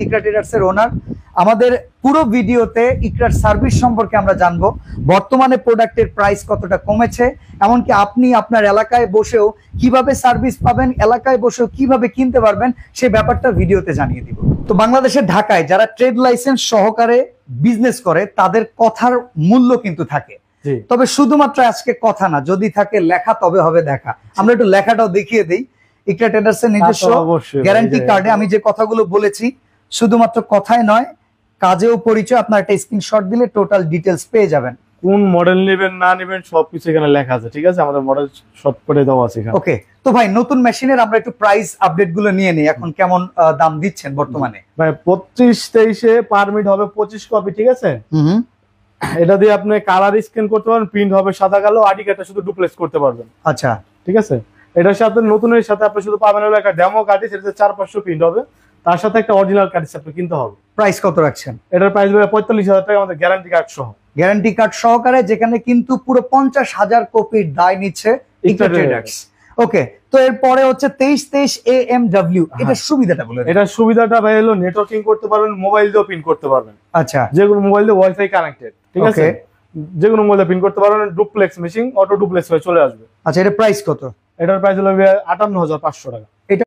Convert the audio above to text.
ইকরা ট্রেডার্সের ওনার। আমাদের পুরো ভিডিওতে ইকরার সার্ভিস সম্পর্কে আমরা জানবো, বর্তমানে প্রোডাক্টের প্রাইস কতটা কমেছে, এমনকি আপনি আপনার এলাকায় বসেও কিভাবে সার্ভিস পাবেন, এলাকায় বসেও কিভাবে কিনতে পারবেন, সেই ব্যাপারটা ভিডিওতে জানিয়ে দিব। তো বাংলাদেশের ঢাকায় যারা ট্রেড লাইসেন্স সহকারে বিজনেস করে তাদের কথার মূল্য কিন্তু থাকে, তবে শুধুমাত্র আজকে কথা না, যদি থাকে লেখা তবে হবে দেখা। আমরা একটু লেখাটাও দেখিয়ে দিই। ইকরা ট্রেডার্সের নিজস্ব গ্যারান্টি কার্ডে আমি যে কথাগুলো বলেছি শুধুমাত্র কথাই নয়, কাজেও পরিচয়। আপনার একটা স্ক্রিনশট দিলে টোটাল ডিটেলস পেয়ে যাবেন। কোন মডেল নেবেন না নেবেন সবকিছু এখানে লেখা আছে, ঠিক আছে? আমাদের মডেল সব করে দেওয়া আছে এখানে। ওকে, তো ভাই নতুন মেশিনের আমরা একটু প্রাইস আপডেট গুলো নিয়ে নিই। এখন কেমন দাম দিচ্ছেন বর্তমানে? ভাই 25-23 পারমিট হবে 25 কপি, ঠিক আছে? এটা দিয়ে আপনি কালার স্ক্যান করতে পারবেন, প্রিন্ট হবে সাদা কালো, আইডি কার্ডটা শুধু ডুপ্লেক্স করতে পারবেন। আচ্ছা, ঠিক আছে। এটার সাথে নতুনের সাথে আপনি শুধু পাবেন হলো একটা ডেমো কার্ড, সেটাতে 400-500 প্রিন্ট হবে, তার সাথে একটা অরিজিনাল কার্ড আপনি কিনতে হবে। প্রাইস কত রাখছেন? এটার প্রাইস হবে 45,000 টাকা, আমাদের গ্যারান্টি কার্ড সহ। গ্যারান্টি কার্ড সহকারে, যেখানে কিন্তু পুরো 50,000 কপির দায় নিচ্ছে ইকরা ট্রেডার্স। ওকে, তো এরপরে হচ্ছে 2323 AMW, এটার সুবিধাটা বলেন। এটার সুবিধাটা ভাই হলো নেটওয়ার্কিং করতে পারবেন, মোবাইল দিয়েও পিন করতে পারবেন। আচ্ছা, যেগুলো মোবাইল দিয়ে ওয়াইফাই কানেক্টেড, ঠিক আছে? যেগুলো মোবাইল দিয়ে পিন করতে পারবেন, ডুপ্লেক্স মেশিন, অটো ডুপ্লেক্স হয়ে চলে আসবে। আচ্ছা, এটার প্রাইস কত? এটার প্রাইস হলো 58,500 টাকা।